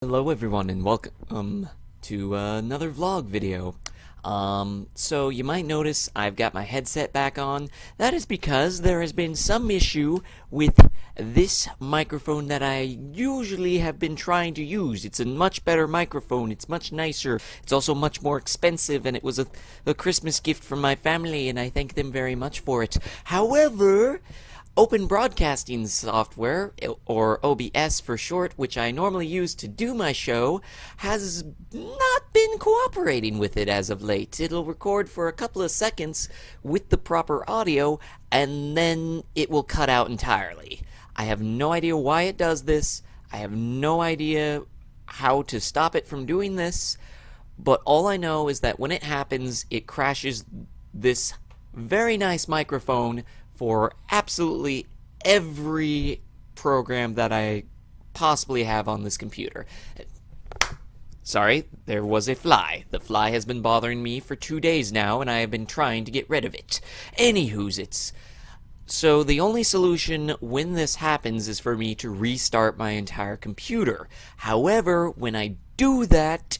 Hello everyone and welcome to another vlog video. So you might notice I've got my headset back on. That is because there has been some issue with this microphone that I usually have been trying to use. It's a much better microphone, it's much nicer, it's also much more expensive, and it was a Christmas gift from my family, and I thank them very much for it. However, Open Broadcasting Software, or OBS for short, which I normally use to do my show, has not been cooperating with it as of late. It'll record for a couple of seconds with the proper audio, and then it will cut out entirely. I have no idea why it does this. I have no idea how to stop it from doing this, but all I know is that when it happens, it crashes this very nice microphone for absolutely every program that I possibly have on this computer. Sorry, there was a fly. The fly has been bothering me for 2 days now, and I have been trying to get rid of it. Anywho's, so the only solution when this happens is for me to restart my entire computer. However, when I do that,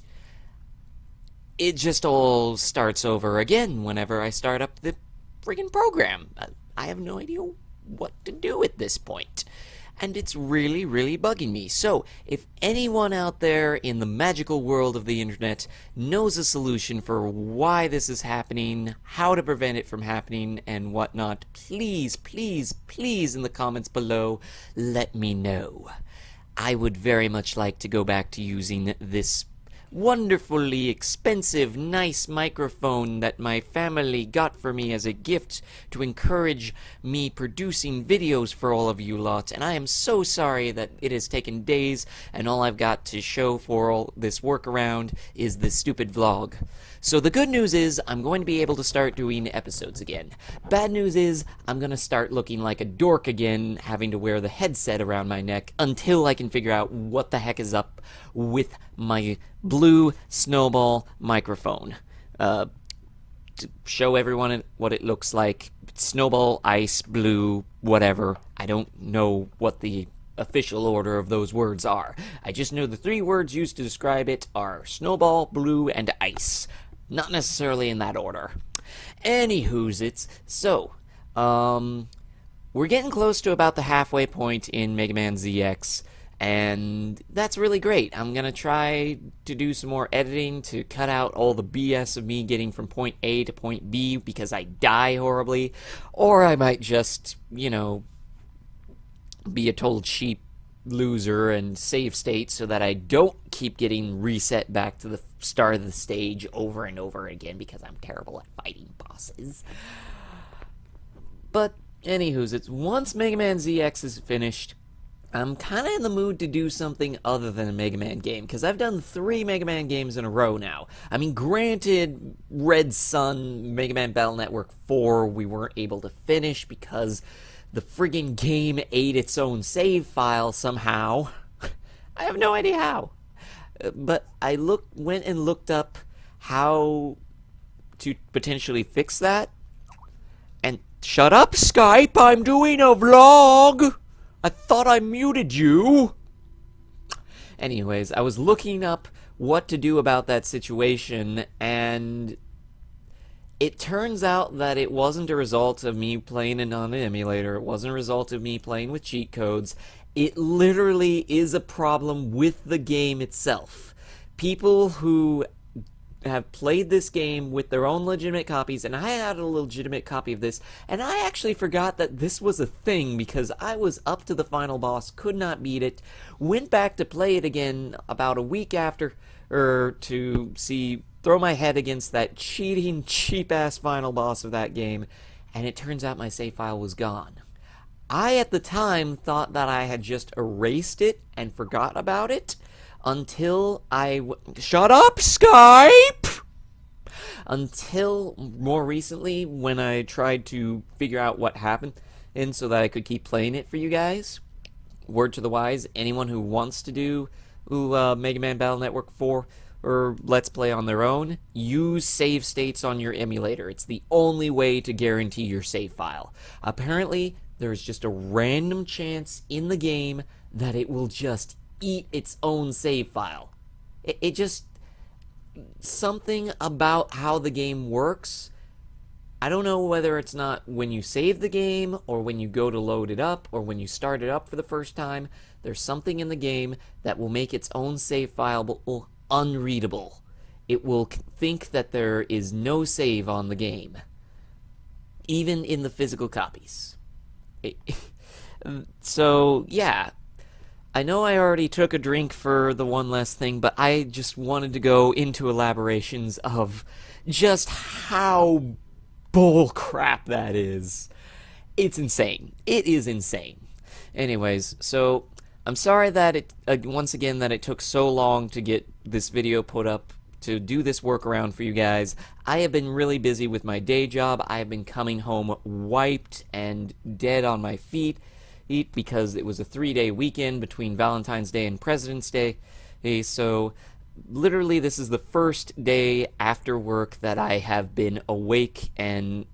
it just all starts over again whenever I start up the friggin' program. I have no idea what to do at this point, and it's really, really bugging me. So, if anyone out there in the magical world of the internet knows a solution for why this is happening, how to prevent it from happening, and whatnot, please, please, please, in the comments below, let me know. I would very much like to go back to using this wonderfully expensive, nice microphone that my family got for me as a gift to encourage me producing videos for all of you lot, and I am so sorry that it has taken days and all I've got to show for all this workaround is this stupid vlog. So the good news is I'm going to be able to start doing episodes again. Bad news is I'm going to start looking like a dork again, having to wear the headset around my neck until I can figure out what the heck is up with my blue snowball microphone. To show everyone what it looks like. Snowball, ice, blue, whatever. I don't know what the official order of those words are. I just know the 3 words used to describe it are snowball, blue, and ice. Not necessarily in that order. Anywho's, so, we're getting close to about the halfway point in Mega Man ZX, and that's really great. I'm gonna try to do some more editing to cut out all the BS of me getting from point A to point B because I die horribly, or I might just, you know, be a total sheep loser and save state so that I don't keep getting reset back to the start of the stage over and over again because I'm terrible at fighting bosses. But anywho's, once Mega Man ZX is finished, I'm kind of in the mood to do something other than a Mega Man game, because I've done 3 Mega Man games in a row now. I mean, granted, Red Sun, Mega Man Battle Network 4, we weren't able to finish because the friggin' game ate its own save file somehow. I have no idea how. But I went and looked up how to potentially fix that. And shut up, Skype! I'm doing a vlog! I thought I muted you! Anyways, I was looking up what to do about that situation, and it turns out that it wasn't a result of me playing it on an emulator. It wasn't a result of me playing with cheat codes. It literally is a problem with the game itself. People who have played this game with their own legitimate copies, and I had a legitimate copy of this, and I actually forgot that this was a thing because I was up to the final boss, could not beat it, went back to play it again about a week after, to throw my head against that cheating, cheap-ass final boss of that game, and it turns out my save file was gone. I, at the time, thought that I had just erased it and forgot about it, until shut up, Skype! Until more recently, when I tried to figure out what happened, and so that I could keep playing it for you guys. Word to the wise, anyone who wants to do Mega Man Battle Network 4 or Let's Play on their own, use save states on your emulator. It's the only way to guarantee your save file. Apparently, there's just a random chance in the game that it will just eat its own save file. It just, something about how the game works. I don't know whether it's not when you save the game or when you go to load it up or when you start it up for the first time. There's something in the game that will make its own save file unreadable. It will think that there is no save on the game, even in the physical copies. So, yeah. I know I already took a drink for the one less thing, but I just wanted to go into elaborations of just how bull crap that is. It's insane. It is insane. Anyways, so I'm sorry that it once again that it took so long to get this video put up, to do this workaround for you guys. I have been really busy with my day job. I have been coming home wiped and dead on my feet because it was a 3-day weekend between Valentine's Day and President's Day. So literally this is the first day after work that I have been awake and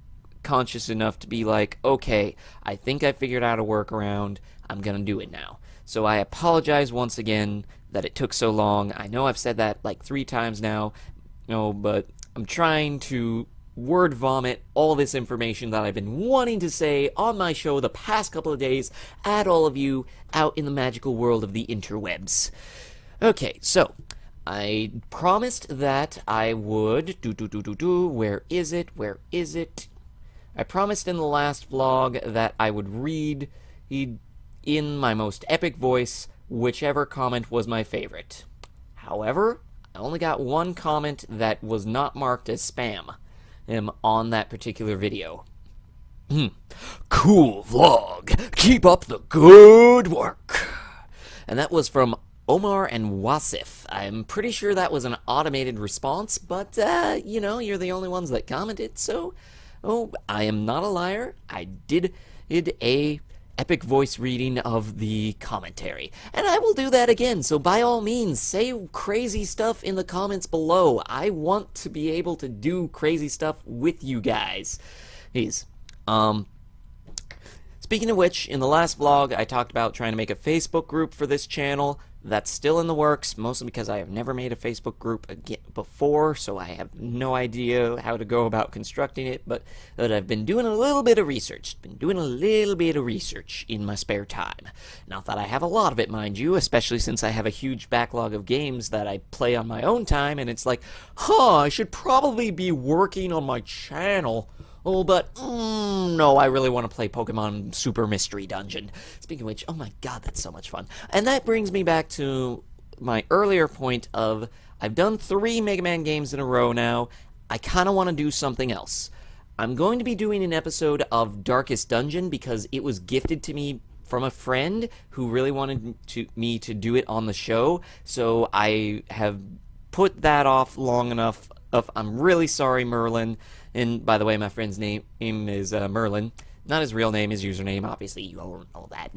conscious enough to be like, okay, I think I figured out a workaround. I'm gonna do it now. So I apologize once again that it took so long. I know I've said that like 3 times now, but I'm trying to word vomit all this information that I've been wanting to say on my show the past couple of days at all of you out in the magical world of the interwebs. Okay, so I promised that I would where is it? I promised in the last vlog that I would read in my most epic voice whichever comment was my favorite. However, I only got one comment that was not marked as spam on that particular video. Cool vlog. Keep up the good work. And that was from Omar and Wasif. I'm pretty sure that was an automated response, but, you're the only ones that commented, so, I am not a liar. I did a epic voice reading of the commentary, and I will do that again, so by all means, say crazy stuff in the comments below. I want to be able to do crazy stuff with you guys. Please. Speaking of which, in the last vlog, I talked about trying to make a Facebook group for this channel. That's still in the works, mostly because I have never made a Facebook group before, so I have no idea how to go about constructing it, but I've been doing a little bit of research. In my spare time. Not that I have a lot of it, mind you, especially since I have a huge backlog of games that I play on my own time, and it's like, I should probably be working on my channel. But no, I really want to play Pokemon Super Mystery Dungeon. Speaking of which, oh my god, that's so much fun. And that brings me back to my earlier point of, I've done 3 Mega Man games in a row now. I kind of want to do something else. I'm going to be doing an episode of Darkest Dungeon because it was gifted to me from a friend who really wanted me to do it on the show. So I have put that off long enough. I'm really sorry, Merlin. And by the way, my friend's name is Merlin. Not his real name, his username, obviously. You all know that.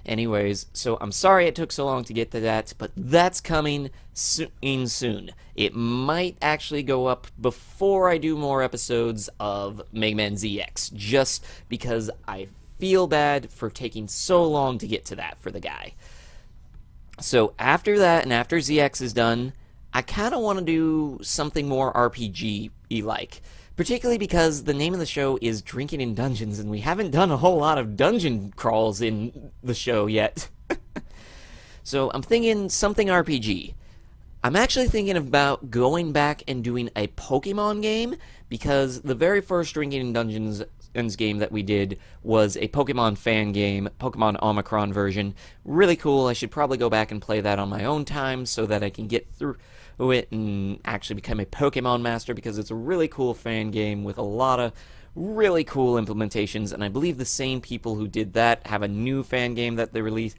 Anyways, so I'm sorry it took so long to get to that, but that's coming soon. It might actually go up before I do more episodes of Mega Man ZX, just because I feel bad for taking so long to get to that for the guy. So after that, and after ZX is done, I kind of want to do something more RPG-y-like, particularly because the name of the show is Drinking in Dungeons, and we haven't done a whole lot of dungeon crawls in the show yet. So I'm thinking something RPG. I'm actually thinking about going back and doing a Pokemon game, because the very first Drinking in Dungeons game that we did was a Pokemon fan game, Pokemon Omicron version. Really cool. I should probably go back and play that on my own time so that I can get through it and actually become a Pokemon master, because it's a really cool fan game with a lot of really cool implementations, and I believe the same people who did that have a new fan game that they released.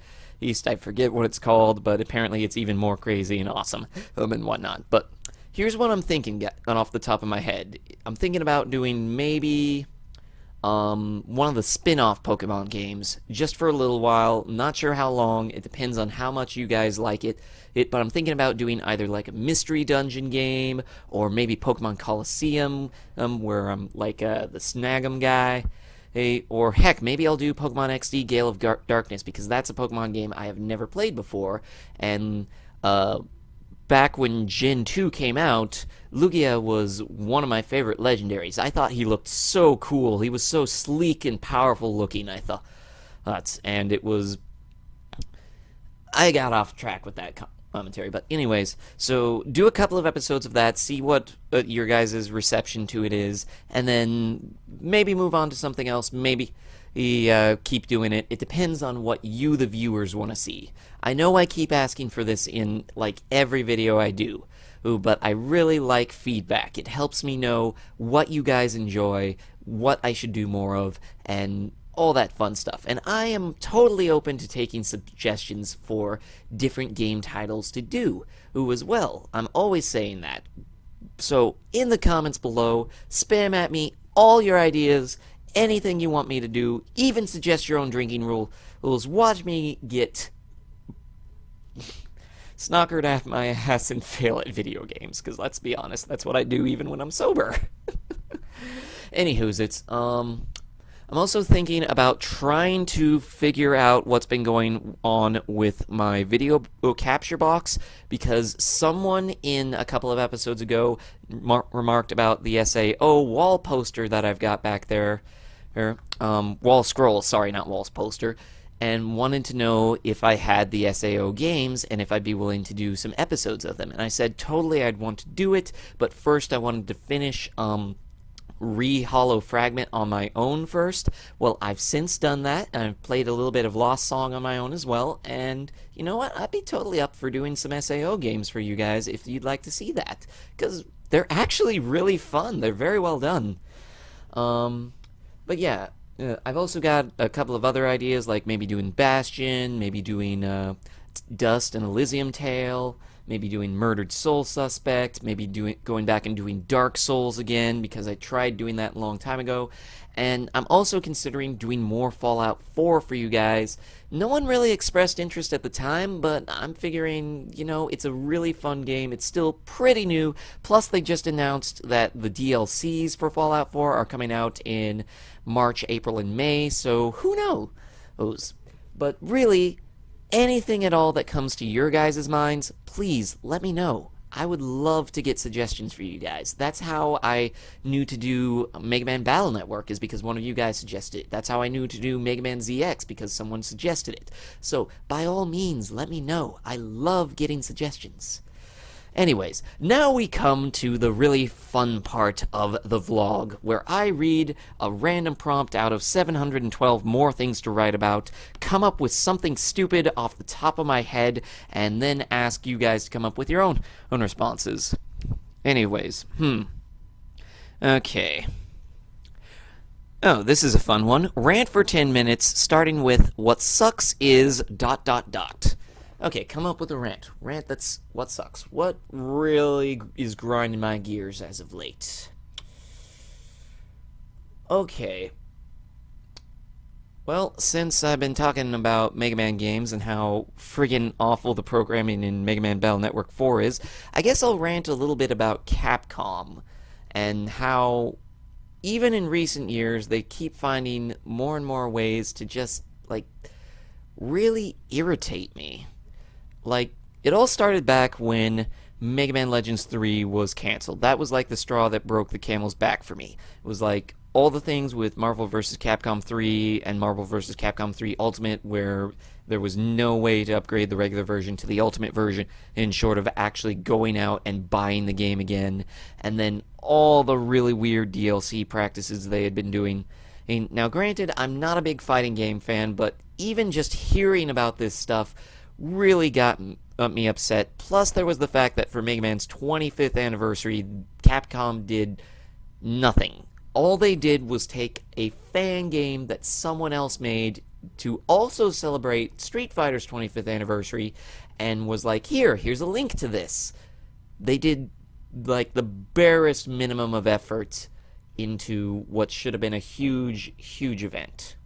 I forget what it's called, but apparently it's even more crazy and awesome and whatnot. But here's what I'm thinking off the top of my head. I'm thinking about doing maybe one of the spin-off Pokemon games, just for a little while. Not sure how long. It depends on how much you guys like it. But I'm thinking about doing either like a mystery dungeon game, or maybe Pokemon Coliseum, where I'm like the Snag'em guy. or heck, maybe I'll do Pokemon XD Gale of Darkness, because that's a Pokemon game I have never played before, and back when Gen 2 came out, Lugia was one of my favorite legendaries. I thought he looked so cool. He was so sleek and powerful looking, I thought. And it was... I got off track with that commentary, but anyways, so do a couple of episodes of that, see what your guys' reception to it is, and then maybe move on to something else, maybe keep doing it. It depends on what you, the viewers, want to see. I know I keep asking for this in, like, every video I do, but I really like feedback. It helps me know what you guys enjoy, what I should do more of, and all that fun stuff. And I am totally open to taking suggestions for different game titles to do as well. I'm always saying that. So in the comments below, spam at me all your ideas, anything you want me to do, even suggest your own drinking rules. Watch me get snockered at my ass and fail at video games, because let's be honest, that's what I do even when I'm sober. Anywho's, I'm also thinking about trying to figure out what's been going on with my video capture box, because someone in a couple of episodes ago remarked about the SAO wall poster that I've got back there, wall scroll, sorry, not walls poster, and wanted to know if I had the SAO games and if I'd be willing to do some episodes of them. And I said totally I'd want to do it, but first I wanted to finish Hollow Fragment on my own first. Well, I've since done that, and I've played a little bit of Lost Song on my own as well, and you know what? I'd be totally up for doing some SAO games for you guys if you'd like to see that, because they're actually really fun. They're very well done. But yeah, I've also got a couple of other ideas, like maybe doing Bastion, maybe doing Dust and Elysium Tale, maybe doing Murdered Soul Suspect, maybe going back and doing Dark Souls again, because I tried doing that a long time ago. And I'm also considering doing more Fallout 4 for you guys. No one really expressed interest at the time, but I'm figuring, you know, it's a really fun game. It's still pretty new. Plus, they just announced that the DLCs for Fallout 4 are coming out in March, April, and May, so who knows? But really, anything at all that comes to your guys' minds, please let me know. I would love to get suggestions for you guys. That's how I knew to do Mega Man Battle Network, is because one of you guys suggested it. That's how I knew to do Mega Man ZX, because someone suggested it. So, by all means, let me know. I love getting suggestions. Anyways, now we come to the really fun part of the vlog, where I read a random prompt out of 712 more things to write about, come up with something stupid off the top of my head, and then ask you guys to come up with your own responses. Anyways, okay. Oh, this is a fun one. Rant for 10 minutes, starting with what sucks is ... Okay, come up with a rant. Rant that's what sucks. What really is grinding my gears as of late? Okay. Well, since I've been talking about Mega Man games and how friggin' awful the programming in Mega Man Battle Network 4 is, I guess I'll rant a little bit about Capcom and how, even in recent years, they keep finding more and more ways to just, like, really irritate me. Like, it all started back when Mega Man Legends 3 was canceled. That was like the straw that broke the camel's back for me. It was like all the things with Marvel vs. Capcom 3 and Marvel vs. Capcom 3 Ultimate, where there was no way to upgrade the regular version to the Ultimate version in short of actually going out and buying the game again. And then all the really weird DLC practices they had been doing. Now, granted, I'm not a big fighting game fan, but even just hearing about this stuff really got me upset. Plus, there was the fact that for Mega Man's 25th anniversary, Capcom did nothing. All they did was take a fan game that someone else made to also celebrate Street Fighter's 25th anniversary, and was like, here's a link to this. They did, like, the barest minimum of effort into what should have been a huge, huge event.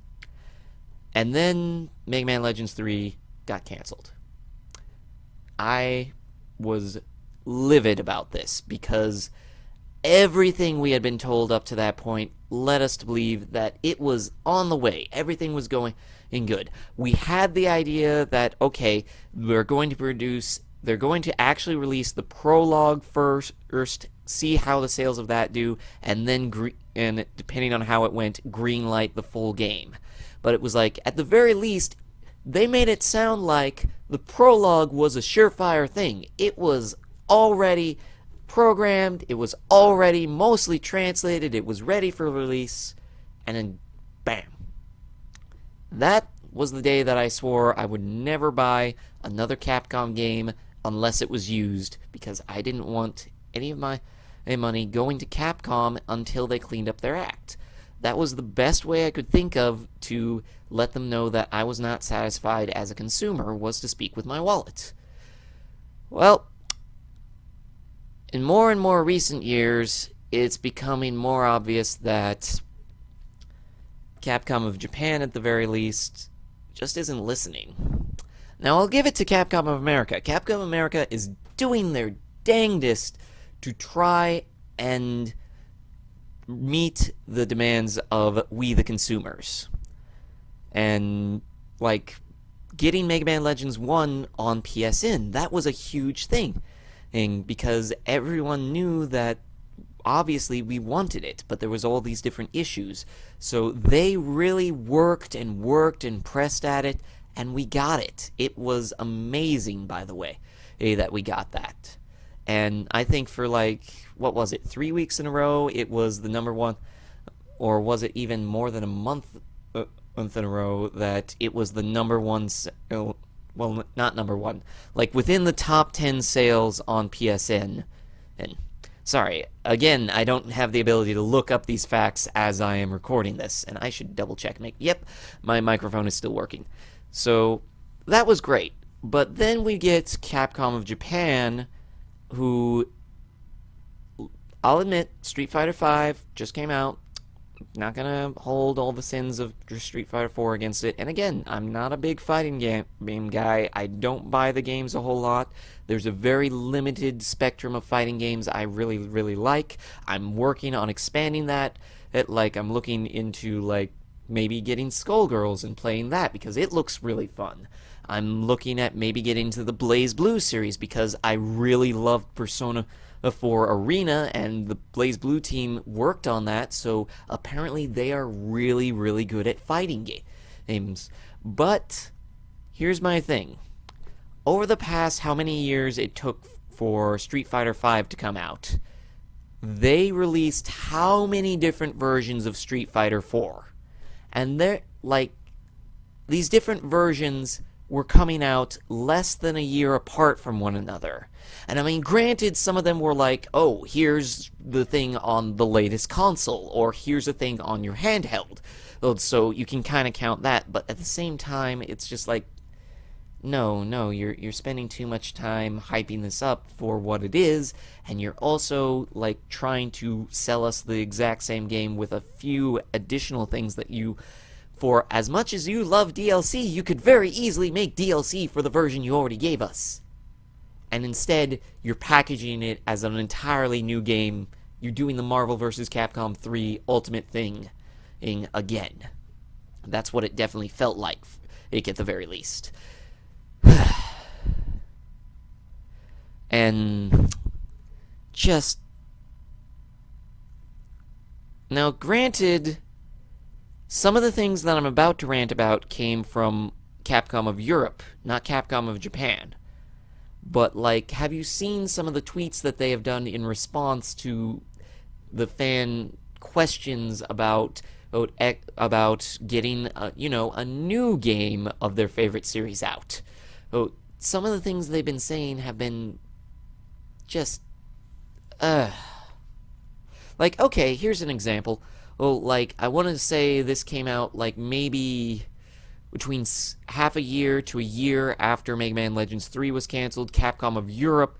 And then Mega Man Legends 3 got canceled. I was livid about this, because everything we had been told up to that point led us to believe that it was on the way. Everything was going good. We had the idea that, okay, they're going to actually release the prologue first, see how the sales of that do, and then, and depending on how it went, greenlight the full game. But it was like, at the very least, they made it sound like the prologue was a surefire thing. It was already programmed, it was already mostly translated, it was ready for release, and then bam. That was the day that I swore I would never buy another Capcom game unless it was used, because I didn't want any of my money going to Capcom until they cleaned up their act. That was the best way I could think of to let them know that I was not satisfied as a consumer, was to speak with my wallet. Well, in more and more recent years, it's becoming more obvious that Capcom of Japan, at the very least, just isn't listening. Now, I'll give it to Capcom of America. Capcom America is doing their dangdest to try and meet the demands of we the consumers. And, like, getting Mega Man Legends 1 on PSN, that was a huge thing. And because everyone knew that obviously we wanted it, but there was all these different issues. So they really worked and pressed at it, and we got it. It was amazing, by the way, that we got that. And I think for, like, what was it, 3 weeks in a row, it was the number one, or was it even more than a month in a row, that it was the number one, well, not number one, like within the top 10 sales on PSN. And sorry, again, I don't have the ability to look up these facts as I am recording this, and I should double check. Yep, my microphone is still working. So that was great. But then we get Capcom of Japan, who, I'll admit, Street Fighter V just came out. Not gonna hold all the sins of Street Fighter 4 against it. And again, I'm not a big fighting game guy. I don't buy the games a whole lot. There's a very limited spectrum of fighting games I really, really like. I'm working on expanding that. I'm looking into, like, maybe getting Skullgirls and playing that because it looks really fun. I'm looking at maybe getting into the Blaze Blue series because I really loved Persona 4 Arena, and the Blaze Blue team worked on that, so apparently they are really, really good at fighting games. But here's my thing. Over the past how many years it took for Street Fighter V to come out, they released how many different versions of Street Fighter 4? And they're, like, these different versions were coming out less than a year apart from one another. And I mean, granted, some of them were like, oh, here's the thing on the latest console, or here's a thing on your handheld. So you can kind of count that, but at the same time, it's just like, no, you're spending too much time hyping this up for what it is, and you're also, like, trying to sell us the exact same game with a few additional things that you... For as much as you love DLC, you could very easily make DLC for the version you already gave us. And instead, you're packaging it as an entirely new game. You're doing the Marvel vs. Capcom 3 Ultimate thing again. That's what it definitely felt like, at the very least. And just... Now, granted, some of the things that I'm about to rant about came from Capcom of Europe, not Capcom of Japan. But, like, have you seen some of the tweets that they have done in response to the fan questions about getting, a new game of their favorite series out? Some of the things they've been saying have been just, like, okay, here's an example. I want to say this came out, like, maybe between half a year to a year after Mega Man Legends 3 was canceled. Capcom of Europe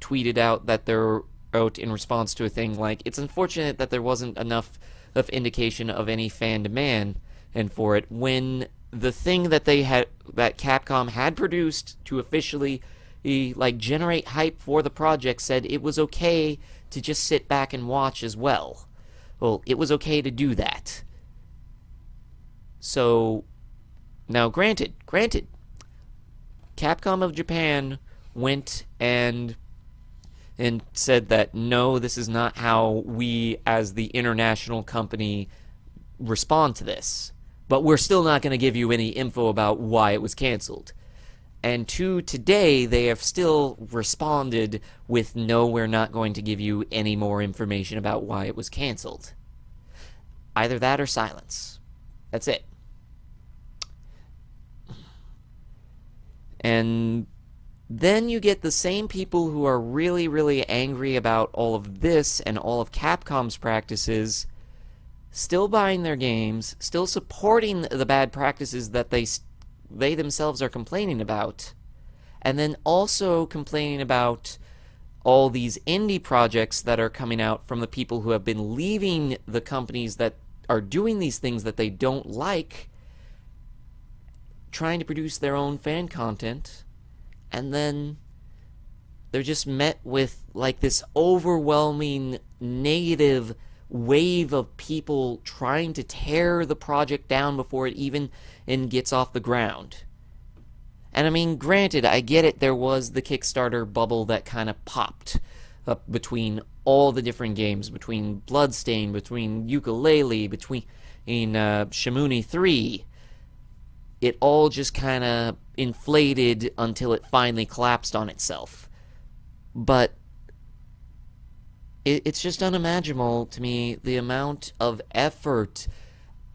tweeted out that they're out in response to a thing like, it's unfortunate that there wasn't enough of indication of any fan demand and for it when the thing that Capcom had produced to officially generate hype for the project said it was okay to just sit back and watch as well. Well, it was okay to do that. So, now granted, Capcom of Japan went and said that no, this is not how we as the international company respond to this. But we're still not going to give you any info about why it was canceled. And to today, they have still responded with no, we're not going to give you any more information about why it was canceled. Either that or silence. That's it. And then you get the same people who are really, really angry about all of this and all of Capcom's practices still buying their games, still supporting the bad practices that they themselves are complaining about, and then also complaining about all these indie projects that are coming out from the people who have been leaving the companies that are doing these things that they don't like, trying to produce their own fan content, and then they're just met with like this overwhelming negative wave of people trying to tear the project down before it even gets off the ground. And I mean, granted, I get it, there was the Kickstarter bubble that kind of popped up between all the different games, between Bloodstain, between Yooka-Laylee, between Shimuni 3. It all just kind of inflated until it finally collapsed on itself. But it's just unimaginable to me the amount of effort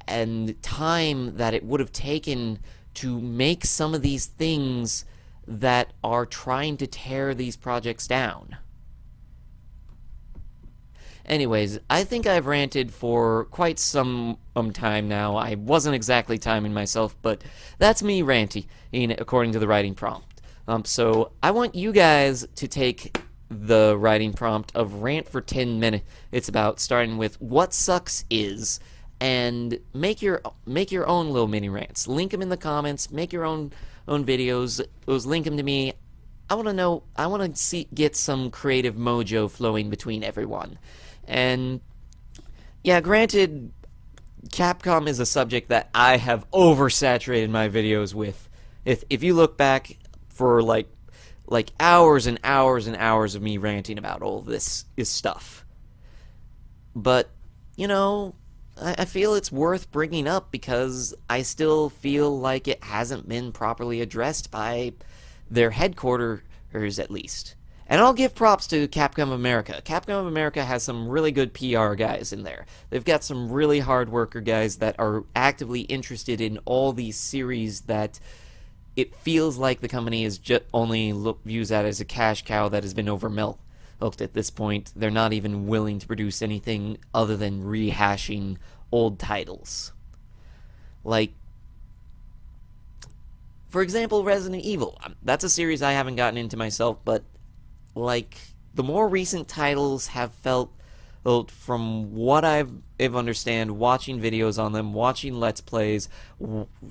and time that it would have taken to make some of these things that are trying to tear these projects down. Anyways, I think I've ranted for quite some time now. I wasn't exactly timing myself, but that's me ranting, according to the writing prompt. So I want you guys to take the writing prompt of rant for 10 minutes. It's about starting with what sucks is, and make your own little mini rants. Link them in the comments. Make your own videos. Link them to me. I want to know. I want to get some creative mojo flowing between everyone. And yeah, granted, Capcom is a subject that I have oversaturated my videos with. If you look back for like hours and hours and hours of me ranting about all this stuff. But, I feel it's worth bringing up because I still feel like it hasn't been properly addressed by their headquarters, at least. And I'll give props to Capcom America. Capcom America has some really good PR guys in there. They've got some really hard worker guys that are actively interested in all these series that it feels like the company is just only views that as a cash cow that has been overmilked at this point. They're not even willing to produce anything other than rehashing old titles. Like, for example, Resident Evil. That's a series I haven't gotten into myself, but like, the more recent titles have felt, from what I've understand, watching videos on them, watching Let's Plays,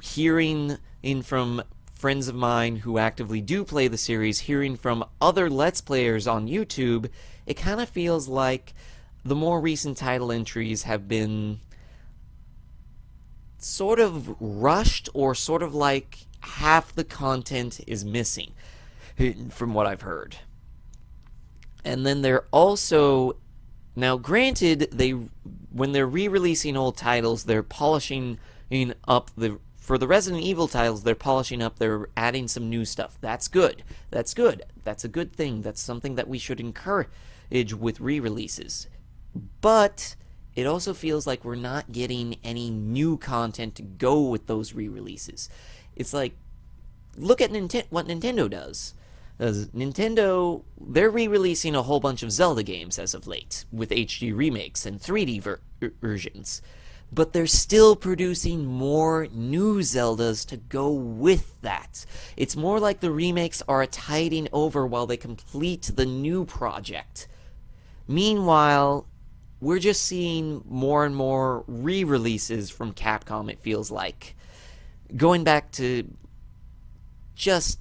hearing from friends of mine who actively do play the series, hearing from other Let's Players on YouTube, it kind of feels like the more recent title entries have been sort of rushed, or sort of like half the content is missing, from what I've heard. And then they're also, now granted, when they're re-releasing old titles, they're polishing up for the Resident Evil titles, they're polishing up, they're adding some new stuff. That's good. That's good. That's a good thing. That's something that we should encourage with re-releases. But it also feels like we're not getting any new content to go with those re-releases. It's like, look at what Nintendo does. Nintendo, they're re-releasing a whole bunch of Zelda games as of late, with HD remakes and 3D versions. But they're still producing more new Zeldas to go with that. It's more like the remakes are tiding over while they complete the new project. Meanwhile, we're just seeing more and more re-releases from Capcom, it feels like. Going back to just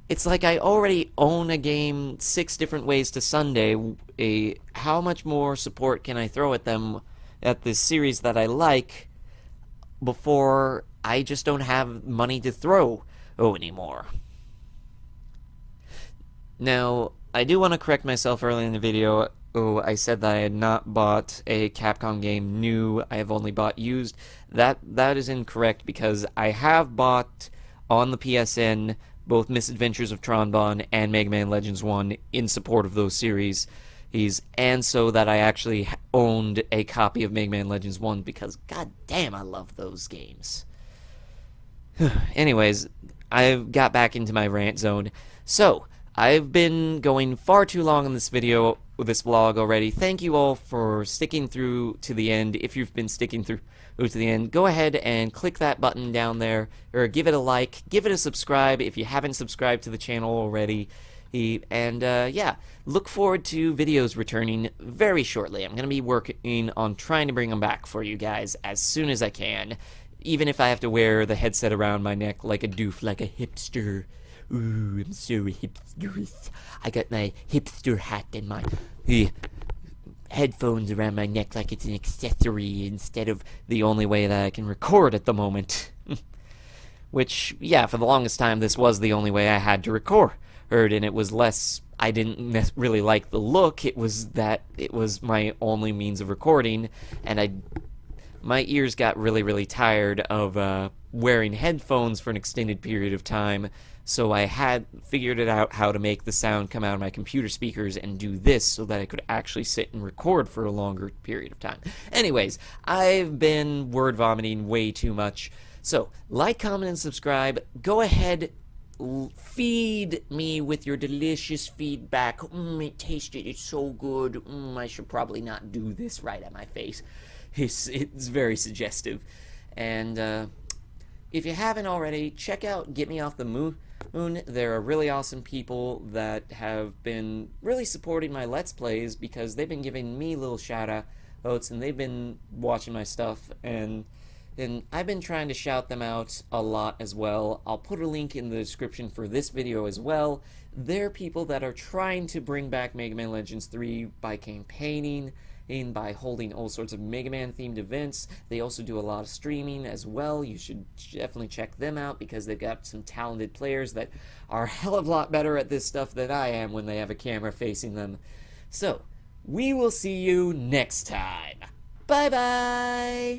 It's like I already own a game 6 different ways to Sunday. How much more support can I throw at them, at this series that I like, before I just don't have money to throw anymore? Now, I do want to correct myself early in the video. I said that I had not bought a Capcom game new. I have only bought used. That is incorrect, because I have bought on the PSN both Misadventures of Tronbon and Mega Man Legends 1 in support of those series. And so that I actually owned a copy of Mega Man Legends 1, because god damn, I love those games. Anyways, I've got back into my rant zone. So, I've been going far too long in this vlog already. Thank you all for sticking through to the end. If you've been sticking through to the end, go ahead and click that button down there, or give it a like, give it a subscribe if you haven't subscribed to the channel already. And yeah, look forward to videos returning very shortly. I'm going to be working on trying to bring them back for you guys as soon as I can, even if I have to wear the headset around my neck like a doof, like a hipster. Ooh, I'm so hipster. I got my hipster hat and my headphones around my neck like it's an accessory instead of the only way that I can record at the moment. Which, yeah, for the longest time this was the only way I had to record, and it was less, I didn't really like the look, it was that it was my only means of recording, and my ears got really tired of wearing headphones for an extended period of time, so I had figured it out how to make the sound come out of my computer speakers and do this so that I could actually sit and record for a longer period of time. Anyways, I've been word vomiting way too much, so like, comment, and subscribe. Go ahead, feed me with your delicious feedback. It tasted, it's so good. I should probably not do this right at my face. It's very suggestive. And if you haven't already, check out Get Me Off the Moon. There are really awesome people that have been really supporting my Let's Plays, because they've been giving me little shout-outs, and they've been watching my stuff, and I've been trying to shout them out a lot as well. I'll put a link in the description for this video as well. They're people that are trying to bring back Mega Man Legends 3 by campaigning, by holding all sorts of Mega Man themed events. They also do a lot of streaming as well. You should definitely check them out, because they've got some talented players that are a hell of a lot better at this stuff than I am when they have a camera facing them. So, we will see you next time. Bye bye!